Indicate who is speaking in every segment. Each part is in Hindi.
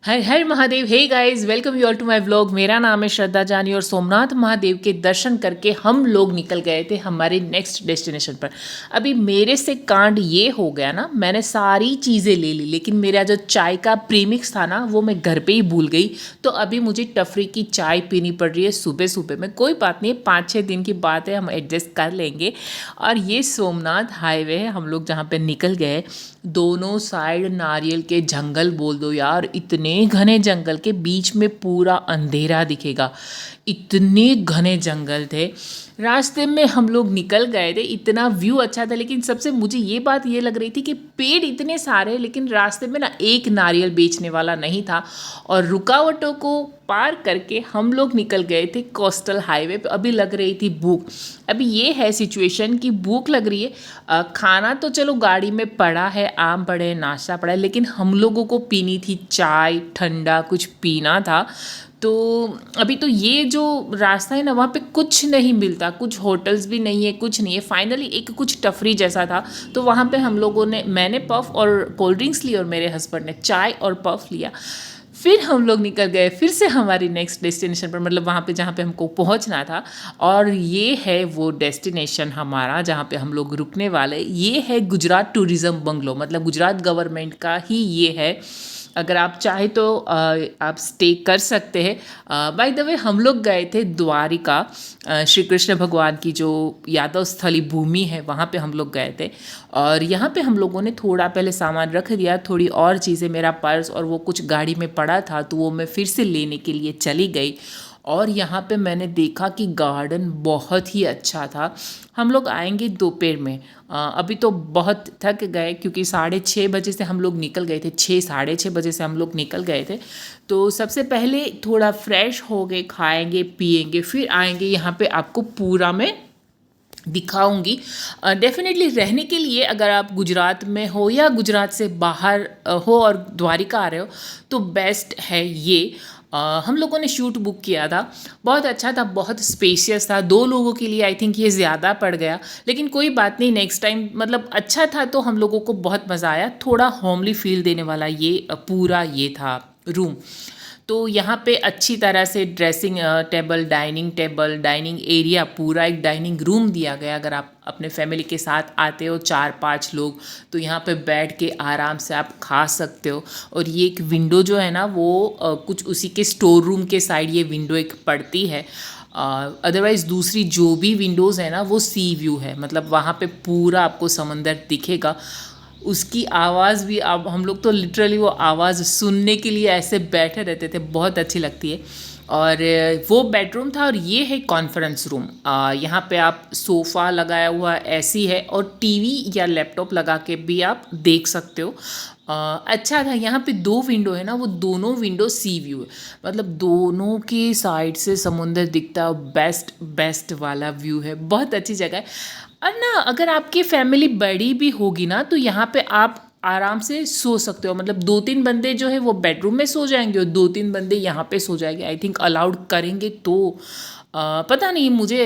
Speaker 1: हर हर Mahadev. Hey guys, welcome you all to my vlog. मेरा नाम है श्रद्धा जानी और सोमनाथ महादेव के दर्शन करके हम लोग निकल गए थे हमारे नेक्स्ट डेस्टिनेशन पर। अभी मेरे से कांड ये हो गया ना, मैंने सारी चीज़ें ले ली लेकिन मेरा जो चाय का प्रीमिक्स था ना वो मैं घर पे ही भूल गई। तो अभी मुझे टफरी की चाय पीनी पड़ रही है सुबह सुबह में। कोई बात नहीं, 5-6 दिन की बात है, हम एडजस्ट कर लेंगे। और ये सोमनाथ हाईवे है, हम लोग जहाँ पे निकल गए। दोनों साइड नारियल के जंगल बोल दो यार, इतने घने जंगल के बीच में पूरा अंधेरा दिखेगा। इतने घने जंगल थे। रास्ते में हम लोग निकल गए थे, इतना व्यू अच्छा था। लेकिन सबसे मुझे ये बात ये लग रही थी कि पेड़ इतने सारे, लेकिन रास्ते में ना एक नारियल बेचने वाला नहीं था। और रुकावटों को पार करके हम लोग निकल गए थे कोस्टल हाईवे पे। अभी लग रही थी भूख। अभी ये है सिचुएशन कि भूख लग रही है। खाना तो चलो गाड़ी में पड़ा है, आम पड़े, नाश्ता पड़ा है, लेकिन हम लोगों को पीनी थी चाय, ठंडा कुछ पीना था। तो अभी तो ये जो रास्ता है ना, वहाँ पे कुछ नहीं मिलता, कुछ होटल्स भी नहीं है, कुछ नहीं है। फाइनली एक कुछ टफरी जैसा था, तो वहाँ पे हम लोगों ने, मैंने पफ और कोल्ड ड्रिंक्स ली और मेरे हस्बैंड ने चाय और पफ लिया। फिर हम लोग निकल गए फिर से हमारी नेक्स्ट डेस्टिनेशन पर, मतलब वहाँ पे जहाँ पे हमको पहुँचना था। और ये है वो डेस्टिनेशन हमारा जहाँ पे हम लोग रुकने वाले। ये है गुजरात टूरिज़्म बंगलो, मतलब गुजरात गवर्नमेंट का ही ये है। अगर आप चाहे तो आप स्टे कर सकते हैं। बाय द वे, हम लोग गए थे द्वारिका। श्री कृष्ण भगवान की जो यादव स्थली भूमि है वहाँ पे हम लोग गए थे। और यहाँ पे हम लोगों ने थोड़ा पहले सामान रख दिया, थोड़ी और चीज़ें, मेरा पर्स और वो कुछ गाड़ी में पड़ा था तो वो मैं फिर से लेने के लिए चली गई। और यहाँ पे मैंने देखा कि गार्डन बहुत ही अच्छा था। हम लोग आएंगे दोपहर में। अभी तो बहुत थक गए क्योंकि 6:30 बजे से हम लोग निकल गए थे, 6-6:30 बजे से हम लोग निकल गए थे। तो सबसे पहले थोड़ा फ्रेश हो गए, खाएंगे पिएंगे, फिर आएंगे यहाँ पे, आपको पूरा मैं दिखाऊंगी। डेफिनेटली रहने के लिए अगर आप गुजरात में हो या गुजरात से बाहर हो और द्वारिका आ रहे हो तो बेस्ट है ये। हम लोगों ने शूट बुक किया था, बहुत अच्छा था, बहुत स्पेशियस था। 2 लोगों के लिए आई थिंक ये ज़्यादा पड़ गया, लेकिन कोई बात नहीं, नेक्स्ट टाइम। मतलब अच्छा था, तो हम लोगों को बहुत मज़ा आया। थोड़ा होमली फील देने वाला ये पूरा ये था रूम। तो यहाँ पे अच्छी तरह से dressing table, dining table, dining area, पूरा एक डाइनिंग रूम दिया गया। अगर आप अपने फैमिली के साथ आते हो 4-5 लोग, तो यहाँ पे बैठ के आराम से आप खा सकते हो। और ये एक विंडो जो है ना वो कुछ उसी के स्टोर रूम के साइड ये विंडो एक पड़ती है। अदरवाइज़ दूसरी जो भी विंडोज़ है ना वो सी व्यू है, मतलब वहाँ पे पूरा आपको समंदर दिखेगा। उसकी आवाज़ भी, अब हम लोग तो लिटरली वो आवाज़ सुनने के लिए ऐसे बैठे रहते थे, बहुत अच्छी लगती है। और वो बेडरूम था। और ये है कॉन्फ्रेंस रूम। यहाँ पे आप सोफ़ा लगाया हुआ ऐसी है, और टीवी या लैपटॉप लगा के भी आप देख सकते हो। अच्छा था। यहाँ पे 2 विंडो है ना, वो दोनों विंडो सी व्यू है, मतलब दोनों की साइड से समुंदर दिखता है। बेस्ट बेस्ट वाला व्यू है, बहुत अच्छी जगह है। और ना अगर आपकी फैमिली बड़ी भी होगी ना तो यहाँ पे आप आराम से सो सकते हो। मतलब 2-3 बंदे जो है वो बेडरूम में सो जाएंगे और 2-3 बंदे यहाँ पे सो जाएंगे, आई थिंक अलाउड करेंगे तो। पता नहीं मुझे,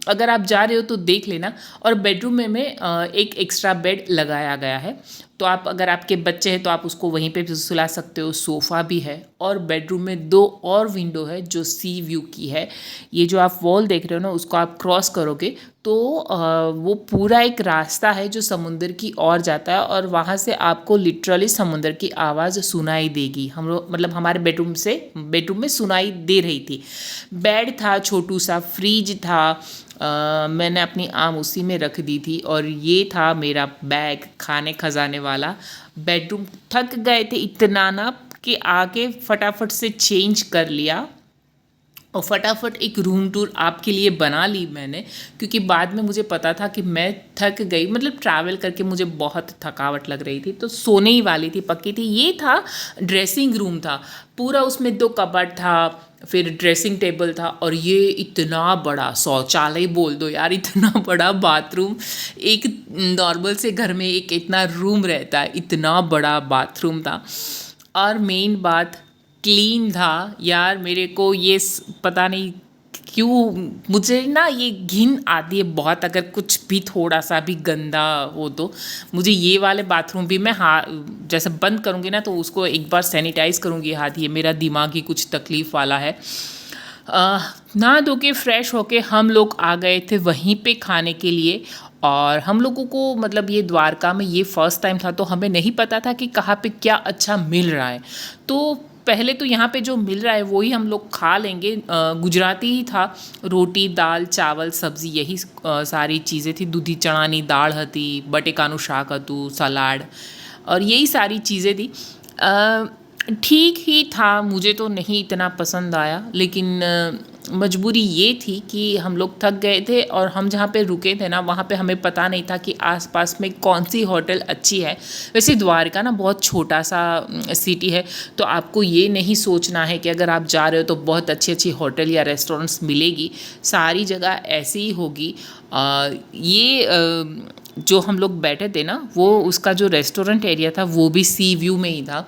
Speaker 1: अगर आप जा रहे हो तो देख लेना। और बेडरूम में एक एक्स्ट्रा बेड लगाया गया है, तो आप, अगर आपके बच्चे हैं तो आप उसको वहीं पे भी सुला सकते हो। सोफ़ा भी है। और बेडरूम में 2 और विंडो है जो सी व्यू की है। ये जो आप वॉल देख रहे हो ना, उसको आप क्रॉस करोगे तो वो पूरा एक रास्ता है जो समुंदर की ओर जाता है, और वहाँ से आपको लिटरली समुंदर की आवाज़ सुनाई देगी। हम लोग, मतलब हमारे बेडरूम में सुनाई दे रही थी। बेड था, छोटू सा फ्रिज था। मैंने अपनी आम उसी में रख दी थी। और ये था मेरा बैग, खाने खजाने वाला। बेडरूम थक गए थे इतना ना कि आके फटाफट से चेंज कर लिया और फटाफट एक रूम टूर आपके लिए बना ली मैंने, क्योंकि बाद में मुझे पता था कि मैं थक गई, मतलब ट्रैवल करके मुझे बहुत थकावट लग रही थी, तो सोने ही वाली थी, पक्की थी। ये था ड्रेसिंग रूम था पूरा, उसमें 2 कबर्ड था, फिर ड्रेसिंग टेबल था, और ये इतना बड़ा शौचालय बोल दो यार, इतना बड़ा बाथरूम। एक नॉर्मल से घर में एक इतना रूम रहता है, इतना बड़ा बाथरूम था। और मेन बात, क्लीन था यार। मेरे को ये पता नहीं क्यों मुझे ना ये घिन आती है बहुत, अगर कुछ भी थोड़ा सा भी गंदा हो तो मुझे ये वाले बाथरूम भी मैं जैसे बंद करूँगी ना तो उसको एक बार सैनिटाइज करूँगी हाथ, ये मेरा दिमाग ही कुछ तकलीफ़ वाला है। नहा धो के फ्रेश होके हम लोग आ गए थे वहीं पे खाने के लिए। और हम लोगों को मतलब ये द्वारका में ये फ़र्स्ट टाइम था, तो हमें नहीं पता था कि कहाँ पे क्या अच्छा मिल रहा है। तो पहले तो यहाँ पे जो मिल रहा है वही हम लोग खा लेंगे। गुजराती ही था, रोटी दाल चावल सब्जी यही सारी चीज़ें थी। दूधी चણાની दाल હતી, बटेकाનું શાક હતું, सलाड और यही सारी चीज़ें थी। ठीक ही था, मुझे तो नहीं इतना पसंद आया, लेकिन मजबूरी ये थी कि हम लोग थक गए थे और हम जहाँ पे रुके थे ना वहाँ पे हमें पता नहीं था कि आसपास में कौन सी होटल अच्छी है। वैसे द्वारका ना बहुत छोटा सा सिटी है, तो आपको ये नहीं सोचना है कि अगर आप जा रहे हो तो बहुत अच्छी अच्छी होटल या रेस्टोरेंट्स मिलेगी। सारी जगह ऐसी ही होगी। जो हम लोग बैठे थे ना वो उसका जो रेस्टोरेंट एरिया था वो भी सी व्यू में ही था।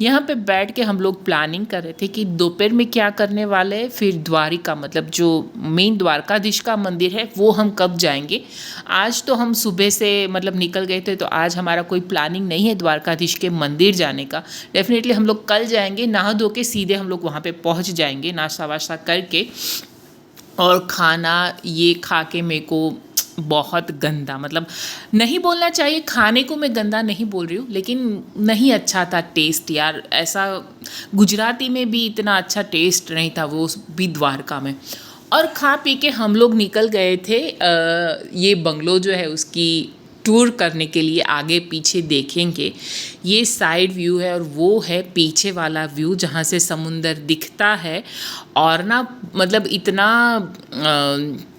Speaker 1: यहाँ पे बैठ के हम लोग प्लानिंग कर रहे थे कि दोपहर में क्या करने वाले हैं, फिर द्वारिका मतलब जो मेन द्वारकाधीश का मंदिर है वो हम कब जाएंगे। आज तो हम सुबह से मतलब निकल गए थे, तो आज हमारा कोई प्लानिंग नहीं है द्वारकाधीश के मंदिर जाने का। डेफिनेटली हम लोग कल जाएंगे, नहा धो के सीधे हम लोग वहाँ पे पहुँच जाएंगे नाश्ता वाश्ता करके। और खाना ये खा के मेरे को बहुत गंदा, मतलब नहीं बोलना चाहिए खाने को मैं गंदा नहीं बोल रही हूँ, लेकिन नहीं अच्छा था टेस्ट यार। ऐसा गुजराती में भी इतना अच्छा टेस्ट नहीं था, वो भी द्वारका में। और खा पी के हम लोग निकल गए थे ये बंगलो जो है उसकी टूर करने के लिए। आगे पीछे देखेंगे, ये साइड व्यू है और वो है पीछे वाला व्यू जहाँ से समुंदर दिखता है। और ना मतलब इतना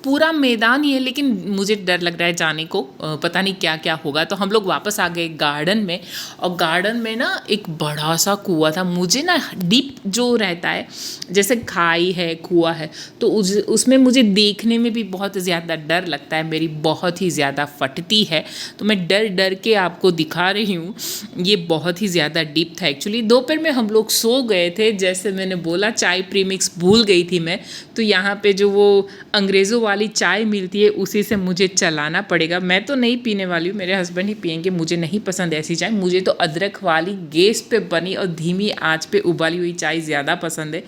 Speaker 1: पूरा मैदान ही है, लेकिन मुझे डर लग रहा है जाने को, पता नहीं क्या क्या होगा। तो हम लोग वापस आ गए गार्डन में, और गार्डन में ना एक बड़ा सा कुआं था। मुझे ना डीप जो रहता है जैसे खाई है कुआं है, तो उसमें मुझे देखने में भी बहुत ज़्यादा डर लगता है, मेरी बहुत ही ज़्यादा फटती है। तो मैं डर डर के आपको दिखा रही हूँ। ये बहुत ही ज़्यादा डीप था एक्चुअली। दोपहर में हम लोग सो गए थे, जैसे मैंने बोला चाय प्रीमिक्स भूल गई थी मैं, तो यहाँ पे जो वो अंग्रेज़ों वाली चाय मिलती है उसी से मुझे चलाना पड़ेगा। मैं तो नहीं पीने वाली हूँ, मेरे हस्बैंड ही पियेंगे। मुझे नहीं पसंद ऐसी चाय, मुझे तो अदरक वाली गैस पे बनी और धीमी आंच पे उबाली हुई चाय ज़्यादा पसंद है।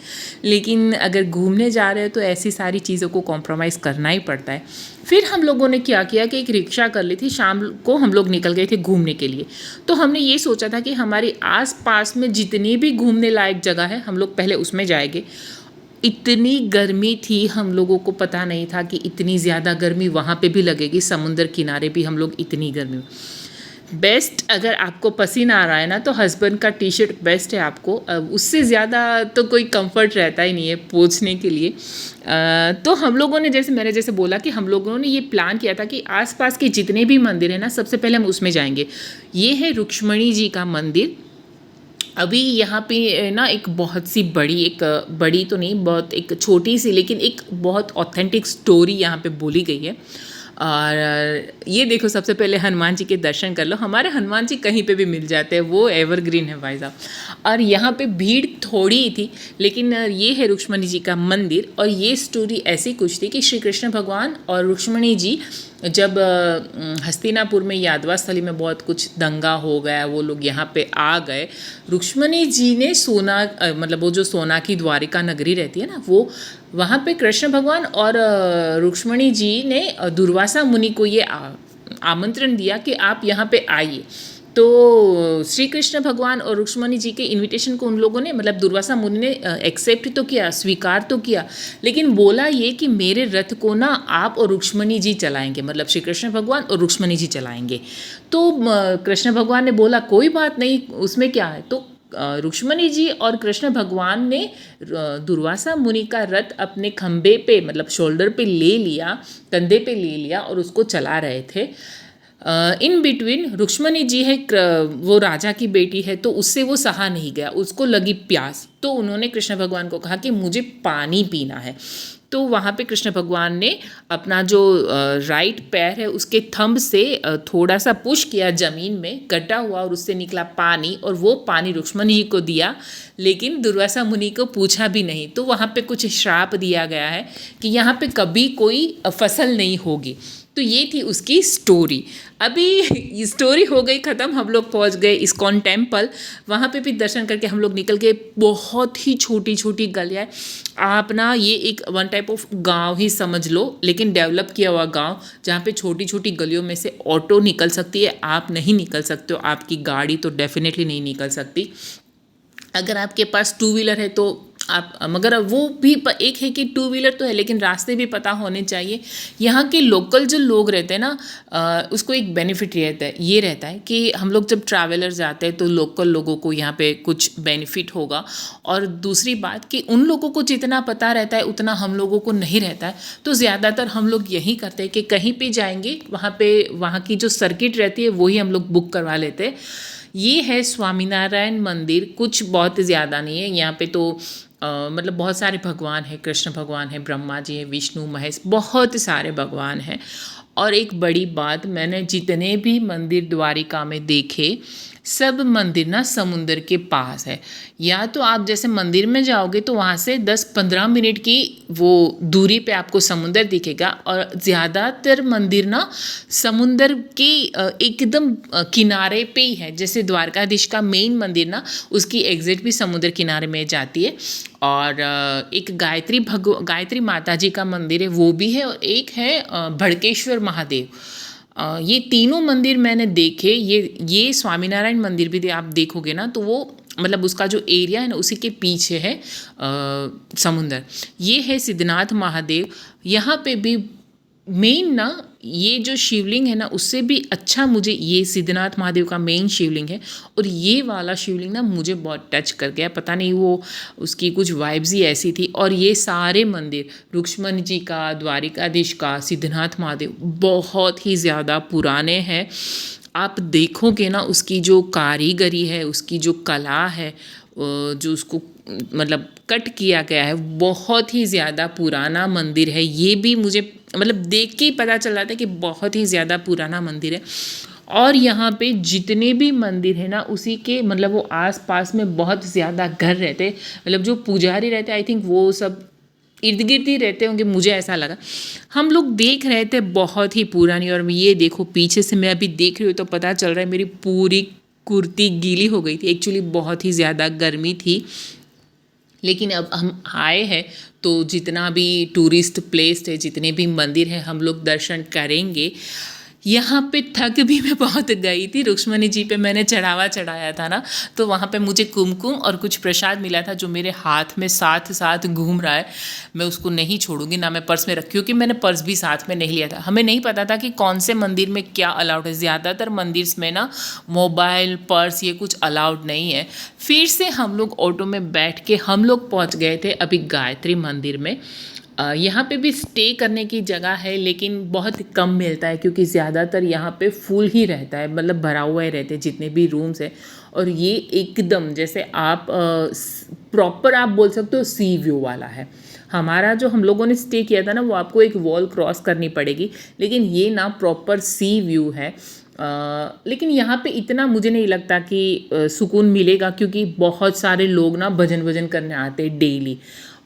Speaker 1: लेकिन अगर घूमने जा रहे हो तो ऐसी सारी चीज़ों को कॉम्प्रोमाइज़ करना ही पड़ता है। फिर हम लोगों ने क्या किया कि एक रिक्शा कर ली थी, शाम को हम लोग निकल गए थे घूमने के लिए। तो हमने ये सोचा था कि हमारे आस पास में जितनी भी घूमने लायक जगह है हम लोग पहले उसमें जाएंगे। इतनी गर्मी थी, हम लोगों को पता नहीं था कि इतनी ज़्यादा गर्मी वहाँ पे भी लगेगी। समुंदर किनारे भी हम लोग इतनी गर्मी। बेस्ट, अगर आपको पसीना आ रहा है ना तो हस्बैंड का टी शर्ट बेस्ट है आपको, उससे ज़्यादा तो कोई कंफर्ट रहता ही नहीं है पोंछने के लिए। तो हम लोगों ने मैंने जैसे बोला कि हम लोगों ने ये प्लान किया था कि आसपास के जितने भी मंदिर हैं ना सबसे पहले हम उसमें जाएंगे। ये है रुक्ष्मणी जी का मंदिर। अभी यहाँ पे ना एक बहुत सी बड़ी, एक बड़ी तो नहीं, बहुत एक छोटी सी लेकिन एक बहुत ऑथेंटिक स्टोरी यहाँ पे बोली गई है। और ये देखो, सबसे पहले हनुमान जी के दर्शन कर लो। हमारे हनुमान जी कहीं पे भी मिल जाते हैं, वो एवरग्रीन है भाई साहब। और यहाँ पे भीड़ थोड़ी ही थी, लेकिन ये है रुक्ष्मणी जी का मंदिर। और ये स्टोरी ऐसी कुछ थी कि श्री कृष्ण भगवान और रुक्ष्मणी जी जब हस्तिनापुर में यादवा स्थली में बहुत कुछ दंगा हो गया, वो लोग यहाँ पे आ गए। रुक्ष्मणी जी ने सोना मतलब वो जो सोना की द्वारिका नगरी रहती है ना, वो वहाँ पे कृष्ण भगवान और रुक्ष्मणी जी ने दुर्वासा मुनि को ये आमंत्रण दिया कि आप यहाँ पे आइए। तो श्री कृष्ण भगवान और रुक्ष्मणी जी के इनविटेशन को उन लोगों ने, मतलब दुर्वासा मुनि ने एक्सेप्ट तो किया, स्वीकार तो किया, लेकिन बोला ये कि मेरे रथ को ना आप और रुक्ष्मणी जी चलाएंगे, मतलब श्री कृष्ण भगवान और रुक्ष्मणी जी चलाएंगे। तो कृष्ण भगवान ने बोला कोई बात नहीं, उसमें क्या है। तो रुक्ष्मणी जी और कृष्ण भगवान ने दुर्वासा मुनि का रथ अपने खंबे पे, मतलब शोल्डर पे ले लिया, कंधे पे ले लिया और उसको चला रहे थे। इन बिटवीन रुक्ष्मणी जी है, वो राजा की बेटी है, तो उससे वो सहा नहीं गया, उसको लगी प्यास। तो उन्होंने कृष्ण भगवान को कहा कि मुझे पानी पीना है। तो वहाँ पे कृष्ण भगवान ने अपना जो राइट पैर है उसके थंब से थोड़ा सा पुश किया ज़मीन में, गड्ढा हुआ और उससे निकला पानी, और वो पानी रुक्मणी जी को दिया, लेकिन दुर्वासा मुनि को पूछा भी नहीं। तो वहाँ पे कुछ श्राप दिया गया है कि यहाँ पे कभी कोई फसल नहीं होगी। तो ये थी उसकी स्टोरी। अभी स्टोरी हो गई ख़त्म, हम लोग पहुँच गए इस्कॉन टेम्पल। वहाँ पे भी दर्शन करके हम लोग निकल गए। बहुत ही छोटी छोटी गलियाँ, आप ना ये एक वन टाइप ऑफ गांव ही समझ लो, लेकिन डेवलप किया हुआ गांव, जहाँ पे छोटी छोटी गलियों में से ऑटो निकल सकती है, आप नहीं निकल सकते हो, आपकी गाड़ी तो डेफिनेटली नहीं निकल सकती। अगर आपके पास टू व्हीलर है तो आप, मगर वो भी एक है कि टू व्हीलर तो है लेकिन रास्ते भी पता होने चाहिए। यहाँ के लोकल जो लोग रहते हैं ना, उसको एक बेनिफिट ये रहता है कि हम लोग जब ट्रैवलर जाते हैं तो लोकल लोगों को यहाँ पे कुछ बेनिफिट होगा। और दूसरी बात कि उन लोगों को जितना पता रहता है उतना हम लोगों को नहीं रहता है। तो ज़्यादातर हम लोग यही करते हैं कि कहीं पे जाएंगे वहाँ की जो सर्किट रहती है वही हम लोग बुक करवा लेते हैं। ये है स्वामीनारायण मंदिर, कुछ बहुत ज़्यादा नहीं है यहाँ पे। तो मतलब बहुत सारे भगवान हैं, कृष्ण भगवान है, ब्रह्मा जी है, विष्णु महेश, बहुत सारे भगवान हैं। और एक बड़ी बात, मैंने जितने भी मंदिर द्वारिका में देखे, सब मंदिर ना समुंदर के पास है। या तो आप जैसे मंदिर में जाओगे तो वहाँ से 10-15 मिनट की वो दूरी पे आपको समुंदर दिखेगा, और ज़्यादातर मंदिर ना समुंदर के एकदम किनारे पे ही है। जैसे द्वारकाधीश का मेन मंदिर ना, उसकी एग्जिट भी समुद्र किनारे में जाती है। और एक गायत्री माता जी का मंदिर है, वो भी है, और एक है भड़केश्वर महादेव। ये तीनों मंदिर मैंने देखे। ये स्वामीनारायण मंदिर भी आप देखोगे ना तो वो मतलब उसका जो एरिया है ना उसी के पीछे है समुंदर। ये है सिद्धनाथ महादेव। यहाँ पे भी मेन ना ये जो शिवलिंग है ना उससे भी अच्छा मुझे ये सिद्धनाथ महादेव का मेन शिवलिंग है, और ये वाला शिवलिंग ना मुझे बहुत टच कर गया। पता नहीं वो उसकी कुछ वाइब्स ही ऐसी थी। और ये सारे मंदिर, रुक्मणी जी का, द्वारिकाधीश का, सिद्धनाथ महादेव, बहुत ही ज़्यादा पुराने हैं। आप देखोगे ना उसकी जो कारीगरी है, उसकी जो कला है, जो उसको मतलब कट किया गया है, बहुत ही ज़्यादा पुराना मंदिर है। ये भी मुझे मतलब देख के ही पता चल रहा था कि बहुत ही ज़्यादा पुराना मंदिर है। और यहाँ पे जितने भी मंदिर है ना उसी के मतलब वो आस पास में बहुत ज़्यादा घर रहते, मतलब जो पुजारी रहते आई थिंक वो सब इर्द गिर्द ही रहते होंगे, मुझे ऐसा लगा। हम लोग देख रहे थे बहुत ही पुरानी, और ये देखो पीछे से मैं अभी देख रही हूँ तो पता चल रहा है मेरी पूरी कुर्ती गीली हो गई थी। एक्चुअली बहुत ही ज़्यादा गर्मी थी, लेकिन अब हम आए हैं तो जितना भी टूरिस्ट प्लेस है, जितने भी मंदिर हैं, हम लोग दर्शन करेंगे। यहाँ पे थक भी मैं बहुत गई थी। रुक्मणी जी पे मैंने चढ़ावा चढ़ाया था ना, तो वहाँ पे मुझे कुमकुम और कुछ प्रसाद मिला था जो मेरे हाथ में साथ साथ घूम रहा है। मैं उसको नहीं छोड़ूंगी, ना मैं पर्स में रखी, क्योंकि मैंने पर्स भी साथ में नहीं लिया था। हमें नहीं पता था कि कौन से मंदिर में क्या अलाउड है। ज़्यादातर मंदिर में ना मोबाइल, पर्स ये कुछ अलाउड नहीं है। फिर से हम लोग ऑटो में बैठ के हम लोग पहुँच गए थे अभी गायत्री मंदिर में। यहाँ पे भी स्टे करने की जगह है, लेकिन बहुत कम मिलता है क्योंकि ज़्यादातर यहाँ पे फुल ही रहता है, मतलब भरा हुआ ही रहते हैं जितने भी रूम्स हैं। और ये एकदम जैसे आप प्रॉपर आप बोल सकते हो सी व्यू वाला है। हमारा जो हम लोगों ने स्टे किया था ना वो आपको एक वॉल क्रॉस करनी पड़ेगी, लेकिन ये ना प्रॉपर सी व्यू है। लेकिन यहाँ पे इतना मुझे नहीं लगता कि सुकून मिलेगा, क्योंकि बहुत सारे लोग ना भजन करने आते हैं डेली।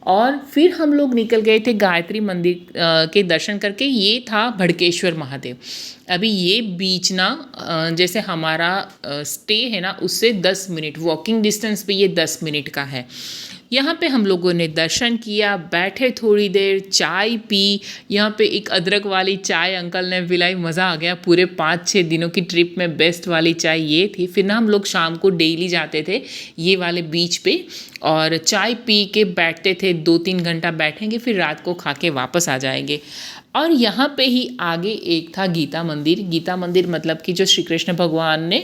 Speaker 1: और फिर हम लोग निकल गए थे गायत्री मंदिर के दर्शन करके। ये था भड़केश्वर महादेव। अभी ये बीच ना जैसे हमारा स्टे है ना उससे 10 मिनट वॉकिंग डिस्टेंस पे ये 10 मिनट का है। यहाँ पे हम लोगों ने दर्शन किया, बैठे थोड़ी देर, चाय पी। यहाँ पे एक अदरक वाली चाय अंकल ने पिलाई, मज़ा आ गया। पूरे 5-6 दिनों की ट्रिप में बेस्ट वाली चाय ये थी। फिर ना हम लोग शाम को डेली जाते थे ये वाले बीच पे और चाय पी के बैठते थे। 2-3 घंटा बैठेंगे, फिर रात को खा के वापस आ जाएंगे। और यहाँ पे ही आगे एक था गीता मंदिर। गीता मंदिर मतलब कि जो श्री कृष्ण भगवान ने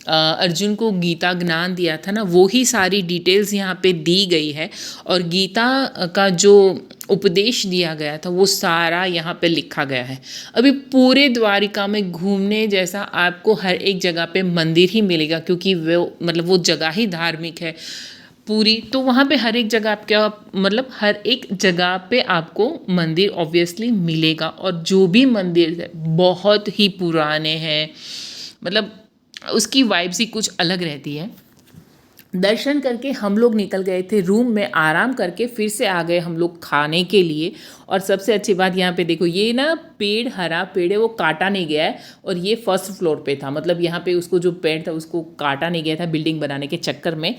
Speaker 1: अर्जुन को गीता ज्ञान दिया था ना, वो ही सारी डिटेल्स यहाँ पे दी गई है। और गीता का जो उपदेश दिया गया था वो सारा यहाँ पे लिखा गया है। अभी पूरे द्वारिका में घूमने जैसा आपको हर एक जगह पे मंदिर ही मिलेगा, क्योंकि वो मतलब वो जगह ही धार्मिक है। पूरी, तो वहाँ पे हर एक जगह आप क्या मतलब हर एक जगह पे आपको मंदिर ऑब्वियसली मिलेगा, और जो भी मंदिर है बहुत ही पुराने हैं, मतलब उसकी वाइब्स ही कुछ अलग रहती है। दर्शन करके हम लोग निकल गए थे रूम में, आराम करके फिर से आ गए हम लोग खाने के लिए। और सबसे अच्छी बात यहाँ पे देखो, ये ना पेड़, हरा पेड़ है, वो काटा नहीं गया है, और ये फर्स्ट फ्लोर पे था, मतलब यहाँ पे उसको जो पेड़ था उसको काटा नहीं गया था बिल्डिंग बनाने के चक्कर में।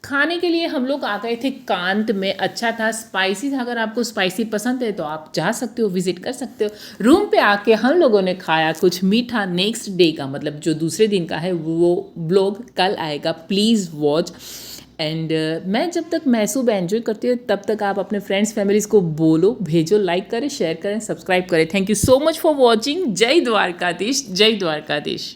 Speaker 1: खाने के लिए हम लोग आ गए थे कांत में, अच्छा था, स्पाइसी था। अगर आपको स्पाइसी पसंद है तो आप जा सकते हो, विजिट कर सकते हो। रूम पे आके हम लोगों ने खाया कुछ मीठा। नेक्स्ट डे का मतलब जो दूसरे दिन का है वो ब्लॉग कल आएगा, प्लीज़ वॉच। एंड मैं जब तक मैसूब एंजॉय करती हूँ तब तक आप अपने फ्रेंड्स फैमिलीज़ को बोलो, भेजो, लाइक करें, शेयर करें, सब्सक्राइब करें। Thank you so much for watching. जय द्वारकाधीश, जय द्वारकाधीश।